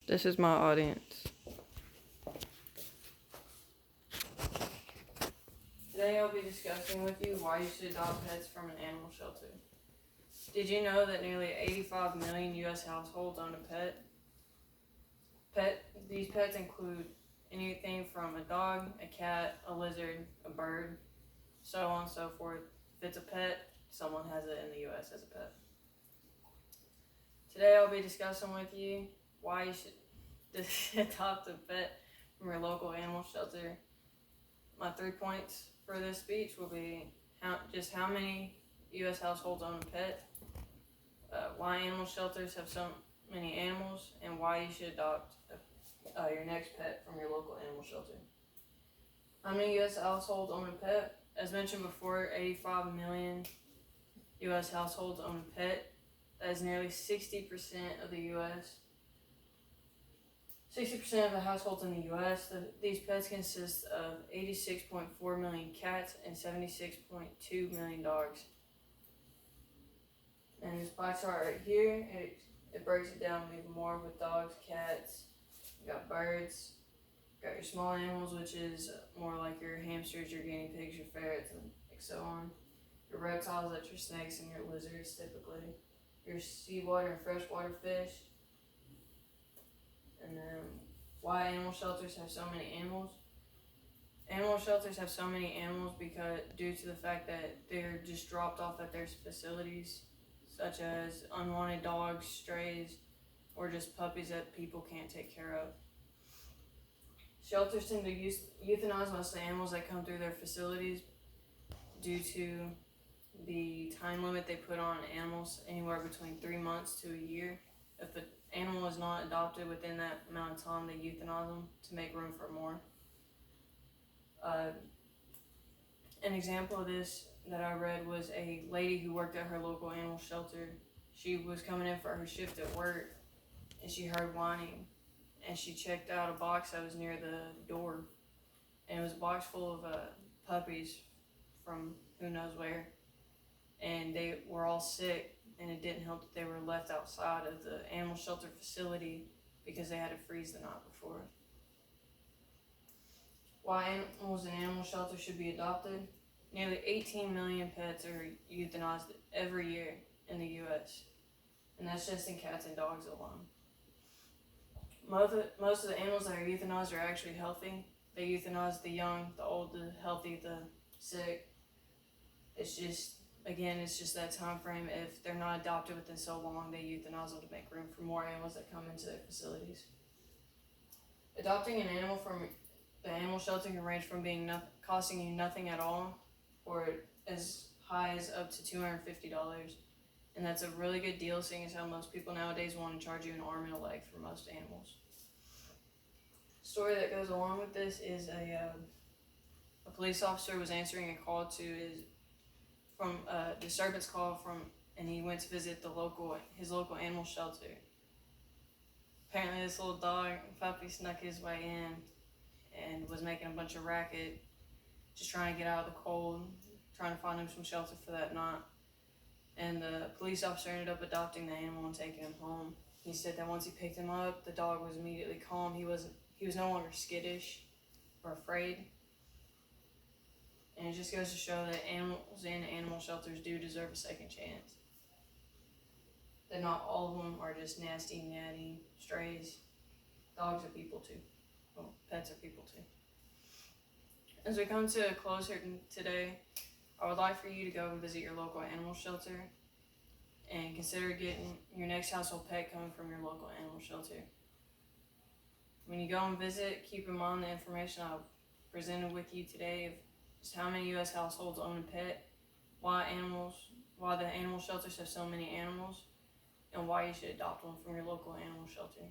This is my audience. Today I'll be discussing with you why you should adopt pets from an animal shelter. Did you know that nearly 85 million U.S. households own a pet? These pets include anything from a dog, a cat, a lizard, a bird, so on and so forth. If it's a pet, someone has it in the U.S. as a pet. Today I'll be discussing with you why you should adopt a pet from your local animal shelter. My 3 points for this speech will be how many U.S. households own a pet, why animal shelters have so many animals, and why you should adopt your next pet from your local animal shelter. How many U.S. households own a pet? As mentioned before, 85 million U.S. households own a pet. That is nearly 60% of the U.S. 60% of the households in the U.S. These pets consist of 86.4 million cats and 76.2 million dogs. And this pie chart right here, it breaks it down even more with dogs, cats, you got birds, you got your small animals, which is more like your hamsters, your guinea pigs, your ferrets, and so on. Your reptiles, that's your snakes and your lizards typically. Your seawater and freshwater fish. And then why animal shelters have so many animals. Animal shelters have so many animals due to the fact that they're just dropped off at their facilities, such as unwanted dogs, strays, or just puppies that people can't take care of. Shelters tend to euthanize most of the animals that come through their facilities due to the time limit they put on animals, anywhere between 3 months to a year. If the animal is not adopted within that amount of time, they euthanize them to make room for more. An example of this that I read was a lady who worked at her local animal shelter. She was coming in for her shift at work and she heard whining, and she checked out a box that was near the door, and it was a box full of puppies from who knows where, and they were all sick, and it didn't help that they were left outside of the animal shelter facility because they had to freeze the night before. Why animals in animal shelters should be adopted? Nearly 18 million pets are euthanized every year in the U.S., and that's just in cats and dogs alone. Most of the animals that are euthanized are actually healthy. They euthanize the young, the old, the healthy, the sick. It's just that time frame. If they're not adopted within so long, they euthanize them to make room for more animals that come into their facilities. Adopting an animal from the animal shelter can range from costing you nothing at all, or as high as up to $250. And that's a really good deal, seeing as how most people nowadays want to charge you an arm and a leg for most animals. Story that goes along with this is a police officer was answering a call from a disturbance call and he went to visit his local animal shelter. Apparently this little dog puppy snuck his way in and was making a bunch of racket, just trying to get out of the cold, trying to find him some shelter for that night. And the police officer ended up adopting the animal and taking him home. He said that once he picked him up, the dog was immediately calm. He was no longer skittish or afraid. And it just goes to show that animals in animal shelters do deserve a second chance. That not all of them are just nasty, natty strays. Dogs are people too. Well, pets are people too. As we come to a close here today, I would like for you to go and visit your local animal shelter and consider getting your next household pet coming from your local animal shelter. When you go and visit, keep in mind the information I've presented with you today of just how many U.S. households own a pet, why the animal shelters have so many animals, and why you should adopt one from your local animal shelter.